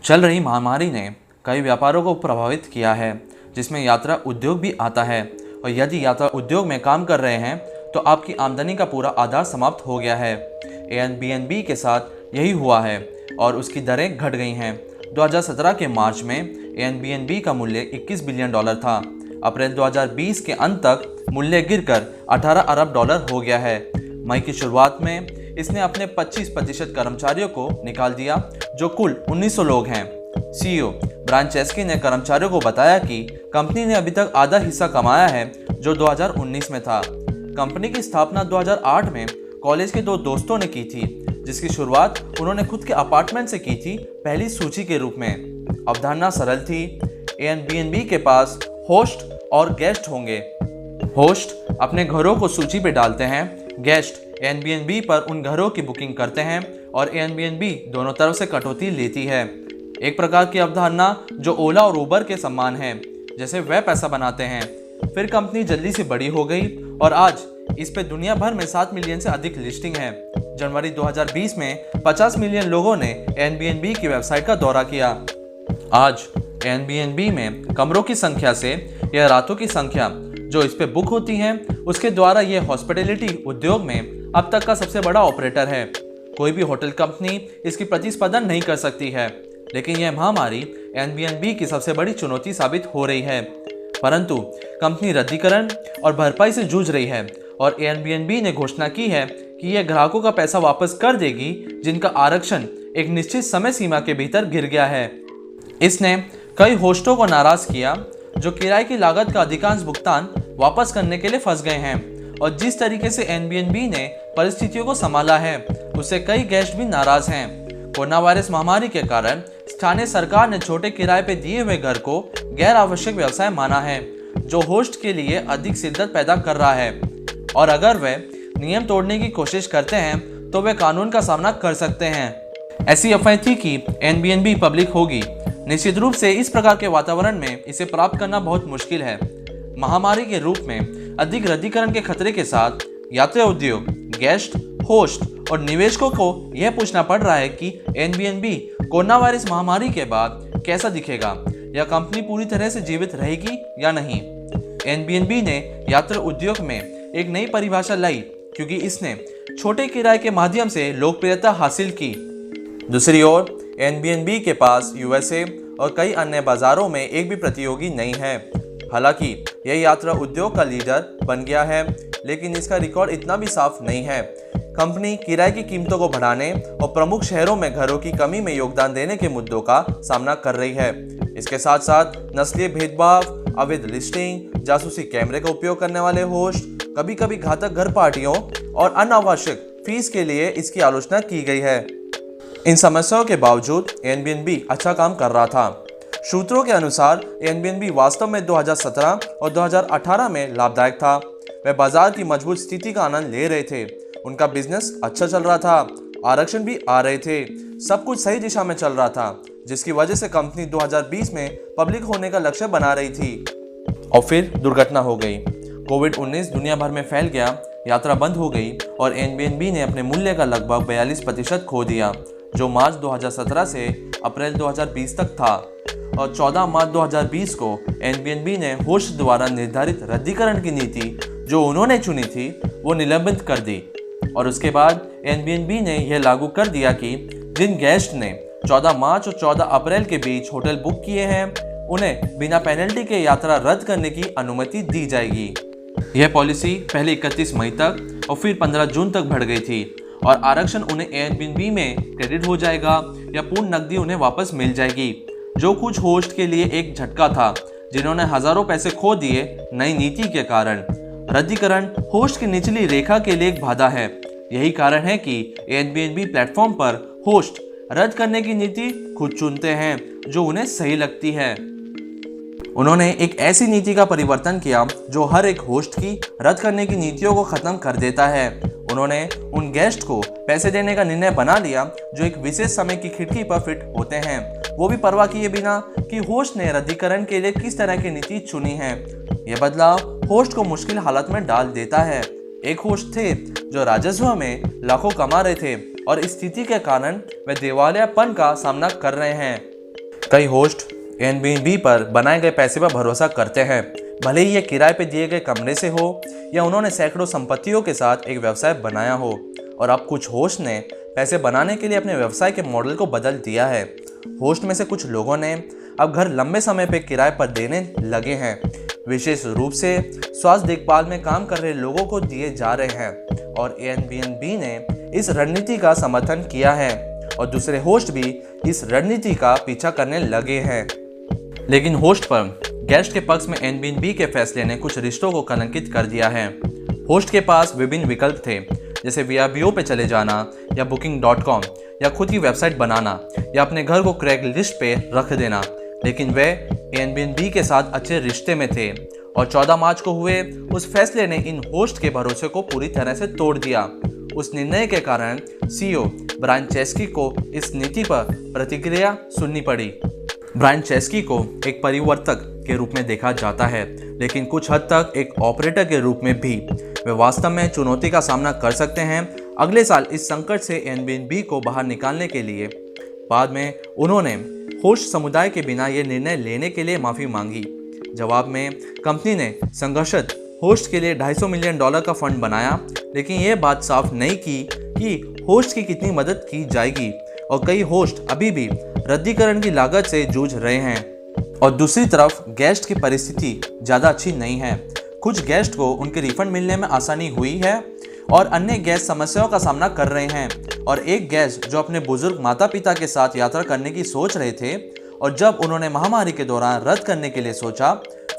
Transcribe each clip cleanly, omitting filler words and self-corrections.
चल रही महामारी ने कई व्यापारों को प्रभावित किया है, जिसमें यात्रा उद्योग भी आता है। और यदि यात्रा उद्योग में काम कर रहे हैं तो आपकी आमदनी का पूरा आधार समाप्त हो गया है। एयरबीएनबी के साथ यही हुआ है और उसकी दरें घट गई हैं। 2017 के मार्च में एयरबीएनबी का मूल्य $21 बिलियन था। अप्रैल 2020 के अंत तक मूल्य गिरकर $18 अरब हो गया है। मई की शुरुआत में इसने अपने 25% कर्मचारियों को निकाल दिया, जो कुल 1900 लोग हैं। सीईओ ब्रायन चेस्की ने कर्मचारियों को बताया कि कंपनी ने अभी तक आधा हिस्सा कमाया है जो 2019 में था। कंपनी की स्थापना 2008 में कॉलेज के दो दोस्तों ने की थी, जिसकी शुरुआत उन्होंने खुद के अपार्टमेंट से की थी, पहली सूची के रूप में। अवधारणा सरल थी। एयरबीएनबी के पास होस्ट और गेस्ट होंगे। होस्ट अपने घरों को सूची पे डालते हैं, गेस्ट एयरबीएनबी पर उन घरों की बुकिंग करते हैं और एयरबीएनबी दोनों तरफ से कटौती लेती है। एक प्रकार की अवधारणा जो ओला और उबर के समान है, जैसे वह पैसा बनाते हैं। फिर कंपनी जल्दी से बड़ी हो गई और आज इस पे दुनिया भर में 7 मिलियन से अधिक लिस्टिंग है। जनवरी 2020 में 50 मिलियन लोगों ने एयरबीएनबी की वेबसाइट का दौरा किया। आज एयरबीएनबी में कमरों की संख्या से या रातों की संख्या जो इस पे बुक होती हैं, उसके द्वारा यह हॉस्पिटैलिटी उद्योग में अब तक का सबसे बड़ा ऑपरेटर है। कोई भी होटल कंपनी इसकी प्रतिस्पर्धा नहीं कर सकती है, लेकिन यह महामारी एयरबीएनबी की सबसे बड़ी चुनौती साबित हो रही है। परंतु कंपनी रद्दीकरण और भरपाई से जूझ रही है और एयरबीएनबी ने घोषणा की है कि यह ग्राहकों का पैसा वापस कर देगी जिनका आरक्षण एक निश्चित समय सीमा के भीतर गिर गया है। इसने कई होस्टों को नाराज किया जो किराए की लागत का अधिकांश भुगतान वापस करने के लिए फंस गए हैं। और जिस तरीके से एयरबीएनबी ने परिस्थितियों को संभाला है, उससे कई गेस्ट भी नाराज हैं। कोरोना वायरस महामारी के कारण स्थानीय सरकार ने छोटे किराए पे दिए हुए घर को गैर आवश्यक व्यवसाय माना है, जो होस्ट के लिए अधिक शिद्दत पैदा कर रहा है। और अगर वे नियम तोड़ने की कोशिश करते हैं तो वे कानून का सामना कर सकते हैं। ऐसी अफवाह थी कि एयरबीएनबी पब्लिक होगी। निश्चित रूप से इस प्रकार के वातावरण में इसे प्राप्त करना बहुत मुश्किल है। महामारी के रूप में अधिक रद्दीकरण के खतरे के साथ यात्रा उद्योग, गेस्ट, होस्ट और निवेशकों को यह पूछना पड़ रहा है कि एयरबीएनबी कोरोना वायरस महामारी के बाद कैसा दिखेगा। यह कंपनी पूरी तरह से जीवित रहेगी या नहीं। एयरबीएनबी ने यात्रा उद्योग में एक नई परिभाषा लाई, क्योंकि इसने छोटे किराए के माध्यम से लोकप्रियता हासिल की। दूसरी ओर एयरबीएनबी के पास यूएसए और कई अन्य बाजारों में एक भी प्रतियोगी नहीं है। हालांकि यह यात्रा उद्योग का लीडर बन गया है, लेकिन इसका रिकॉर्ड इतना भी साफ नहीं है। कंपनी किराए की कीमतों को बढ़ाने और प्रमुख शहरों में घरों की कमी में योगदान देने के मुद्दों का सामना कर रही है। इसके साथ साथ नस्लीय भेदभाव, अवैध लिस्टिंग, जासूसी कैमरे का उपयोग करने वाले होस्ट, कभी कभी घातक घर पार्टियों और अनावश्यक फीस के लिए इसकी आलोचना की गई है। इन समस्याओं के बावजूद एयरबीएनबी अच्छा काम कर रहा था। सूत्रों के अनुसार एयरबीएनबी वास्तव में 2017 और 2018 में लाभदायक था। वे बाजार की मजबूत स्थिति का आनंद ले रहे थे। उनका बिजनेस अच्छा चल रहा था, आरक्षण भी आ रहे थे, सब कुछ सही दिशा में चल रहा था, जिसकी वजह से कंपनी 2020 में पब्लिक होने का लक्ष्य बना रही थी। और फिर दुर्घटना हो गई। कोविड-19 दुनिया भर में फैल गया, यात्रा बंद हो गई और एयरबीएनबी ने अपने मूल्य का लगभग 42% खो दिया, जो मार्च 2017 से अप्रैल 2020 तक था। और 14 मार्च 2020 को एयरबीएनबी ने होस्ट द्वारा निर्धारित रद्दीकरण की नीति जो उन्होंने चुनी थी, वो निलंबित कर दी। और उसके बाद एयरबीएनबी ने यह लागू कर दिया कि जिन गेस्ट ने 14 मार्च और 14 अप्रैल के बीच होटल बुक किए हैं, उन्हें बिना पेनल्टी के यात्रा रद्द करने की अनुमति दी जाएगी। यह पॉलिसी पहले 31 मई तक और फिर 15 जून तक बढ़ गई थी और आरक्षण उन्हें एयरबीएनबी में क्रेडिट हो जाएगा या पूर्ण नकदी उन्हें वापस मिल जाएगी, जो कुछ होस्ट के लिए एक झटका था जिन्होंने हजारों पैसे खो दिए नई नीति के कारण। रद्दीकरण होस्ट की निचली रेखा के लिए एक बाधा है। यही कारण है कि एयरबीएनबी प्लेटफॉर्म पर होस्ट रद्द करने की नीति खुद चुनते हैं जो उन्हें सही लगती है। उन्होंने एक ऐसी नीति का परिवर्तन किया जो हर एक होस्ट की रद्द करने की नीतियों को खत्म कर देता है। उन्होंने उन गेस्ट को पैसे देने का निर्णय बना लिया जो एक विशेष समय की खिड़की पर फिट होते हैं, वो भी परवाह किए बिना कि होस्ट ने रद्दीकरण के लिए किस तरह की नीति चुनी है। यह बदलाव होस्ट को मुश्किल हालत में डाल देता है। एक होस्ट थे जो राजस्व में लाखों कमा रहे थे और इस स्थिति के कारण वे दिवालियापन का सामना कर रहे हैं। कई होस्ट एयरबीएनबी पर बनाए गए पैसे पर भरोसा करते हैं, भले ही ये किराए पे दिए गए कमरे से हो या उन्होंने सैकड़ों संपत्तियों के साथ एक व्यवसाय बनाया हो। और अब कुछ होस्ट ने पैसे बनाने के लिए अपने व्यवसाय के मॉडल को बदल दिया है। होस्ट में से कुछ लोगों ने अब घर लंबे समय पे किराए पर देने लगे हैं, विशेष रूप से स्वास्थ्य देखभाल में काम कर रहे लोगों को दिए जा रहे हैं। और एयरबीएनबी ने इस रणनीति का समर्थन किया है और दूसरे होस्ट भी इस रणनीति का पीछा करने लगे हैं। लेकिन होस्ट पर गेस्ट के पक्ष में एयरबीएनबी के फैसले ने कुछ रिश्तों को कलंकित कर दिया है। होस्ट के पास विभिन्न विकल्प थे, जैसे वीआरबीओ पे चले जाना या Booking.com या खुद की वेबसाइट बनाना या अपने घर को Craigslist पे रख देना। लेकिन वे एयरबीएनबी के साथ अच्छे रिश्ते में थे और 14 मार्च को हुए उस फैसले ने इन होस्ट के भरोसे को पूरी तरह से तोड़ दिया। उस निर्णय के कारण सीईओ ब्रायन चेस्की को इस नीति पर प्रतिक्रिया सुननी पड़ी। ब्रायन चेस्की को एक परिवर्तक के रूप में देखा जाता है, लेकिन कुछ हद तक एक ऑपरेटर के रूप में भी वे वास्तव में चुनौती का सामना कर सकते हैं अगले साल इस संकट से एयरबीएनबी को बाहर निकालने के लिए। बाद में उन्होंने होस्ट समुदाय के बिना ये निर्णय लेने के लिए माफ़ी मांगी। जवाब में कंपनी ने संघर्षित होस्ट के लिए $250 मिलियन का फंड बनाया, लेकिन ये बात साफ नहीं की कि होस्ट की कितनी मदद की जाएगी और कई होस्ट अभी भी रद्दीकरण की लागत से जूझ रहे हैं। और दूसरी तरफ गेस्ट की परिस्थिति ज़्यादा अच्छी नहीं है। कुछ गेस्ट को उनके रिफंड मिलने में आसानी हुई है और अन्य गेस्ट समस्याओं का सामना कर रहे हैं। और एक गेस्ट जो अपने बुजुर्ग माता पिता के साथ यात्रा करने की सोच रहे थे और जब उन्होंने महामारी के दौरान रद्द करने के लिए सोचा,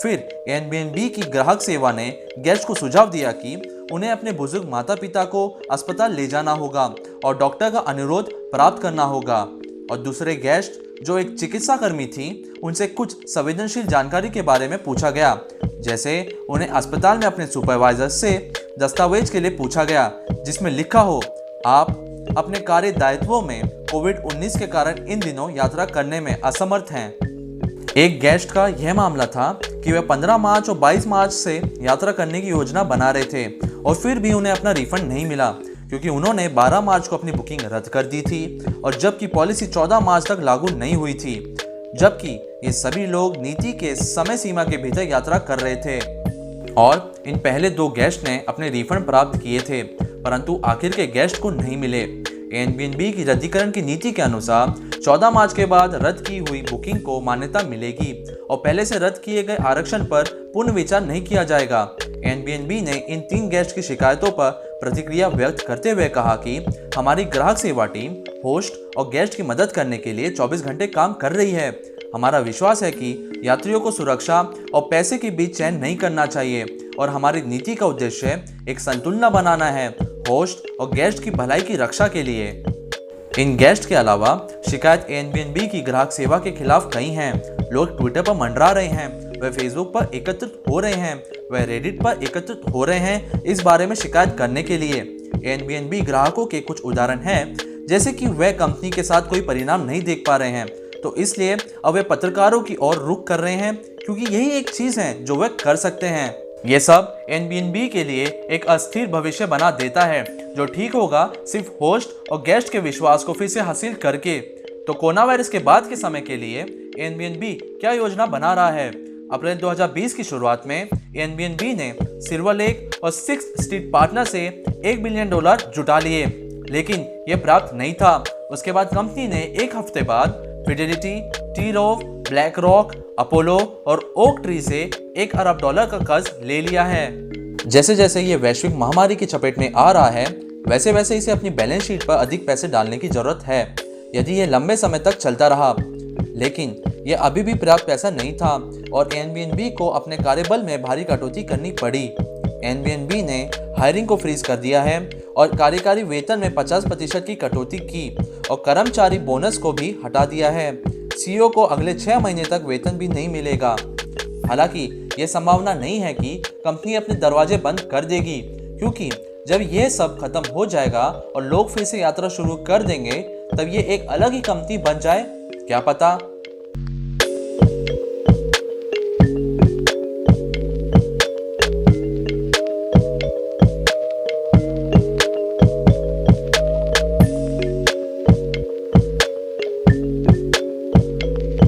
फिर एयरबीएनबी की ग्राहक सेवा ने गेस्ट को सुझाव दिया कि उन्हें अपने बुजुर्ग माता पिता को अस्पताल ले जाना होगा और डॉक्टर का अनुरोध प्राप्त करना होगा। और दूसरे गेस्ट जो एक चिकित्सा कर्मी थी, उनसे कुछ संवेदनशील जानकारी के बारे में पूछा गया, जैसे उन्हें अस्पताल में अपने सुपरवाइजर से दस्तावेज के लिए पूछा गया जिसमें लिखा हो आप अपने कार्य दायित्वों में कोविड-19 के कारण इन दिनों यात्रा करने में असमर्थ हैं। एक गेस्ट का यह मामला था कि वे 15 मार्च और 22 मार्च से यात्रा करने की योजना बना रहे थे और फिर भी उन्हें अपना रिफंड नहीं मिला क्योंकि उन्होंने 12 मार्च को अपनी बुकिंग रद्द कर दी थी और जबकि पॉलिसी 14 मार्च तक लागू नहीं हुई थी, जबकि ये सभी लोग नीति के समय सीमा के भीतर यात्रा कर रहे थे। और इन पहले 2 गेस्ट ने अपने रिफंड प्राप्त किए थे, परंतु आखिर के गेस्ट को नहीं मिले। एयरबीएनबी की रद्दीकरण की नीति के अनुसार 14 मार्च के बाद रद्द की हुई बुकिंग को मान्यता मिलेगी और पहले से रद्द किए गए आरक्षण पर पुनर्विचार नहीं किया जाएगा। एयरबीएनबी ने इन 3 गेस्ट की शिकायतों पर प्रतिक्रिया व्यक्त करते हुए कहा कि हमारी ग्राहक सेवा टीम होस्ट और गेस्ट की मदद करने के लिए 24 घंटे काम कर रही है। हमारा विश्वास है कि यात्रियों को सुरक्षा और पैसे के बीच चयन नहीं करना चाहिए और हमारी नीति का उद्देश्य एक संतुलन बनाना है होस्ट और गेस्ट की भलाई की रक्षा के लिए। इन गेस्ट के अलावा शिकायत एयरबीएनबी की ग्राहक सेवा के खिलाफ कई हैं। लोग ट्विटर पर मंडरा रहे हैं, वे फेसबुक पर एकत्रित हो रहे हैं, वे रेडिट पर एकत्रित हो रहे हैं इस बारे में शिकायत करने के लिए। एयरबीएनबी ग्राहकों के कुछ उदाहरण हैं, जैसे कि वे कंपनी के साथ कोई परिणाम नहीं देख पा रहे हैं, तो इसलिए अब वे पत्रकारों की ओर रुख कर रहे हैं क्योंकि यही एक चीज़ है जो वे कर सकते हैं। ये सब एयरबीएनबी के लिए एक अस्थिर भविष्य बना देता है जो ठीक होगा सिर्फ होस्ट और गेस्ट के विश्वास को फिर से हासिल करके। तो कोरोना वायरस के बाद के समय के लिए एयरबीएनबी क्या योजना बना रहा है? अप्रैल 2020 की शुरुआत में एयरबीएनबी ने सिल्वर लेक और 6th स्ट्रीट पार्टनर से $1 बिलियन जुटा लिए, लेकिन यह प्राप्त नहीं था। उसके बाद कंपनी ने एक हफ्ते बाद Fidelity, T row, black rock, Apollo और ओक ट्री से $1 अरब का कर्ज ले लिया है। जैसे जैसे ये वैश्विक महामारी की चपेट में आ रहा है, वैसे वैसे इसे अपनी बैलेंस शीट पर अधिक पैसे डालने की जरूरत है यदि ये लंबे समय तक चलता रहा। लेकिन यह अभी भी पर्याप्त पैसा नहीं था और एयरबीएनबी को अपने कार्यबल में भारी कटौती करनी पड़ी। एयरबीएनबी ने हायरिंग को फ्रीज कर दिया है और कार्यकारी वेतन में 50% की कटौती की और कर्मचारी बोनस को भी हटा दिया है। सीईओ को अगले 6 महीने तक वेतन भी नहीं मिलेगा। हालांकि यह संभावना नहीं है कि कंपनी अपने दरवाजे बंद कर देगी, क्योंकि जब यह सब खत्म हो जाएगा और लोग फिर से यात्रा शुरू कर देंगे, तब ये एक अलग ही कंपनी बन जाए, क्या पता।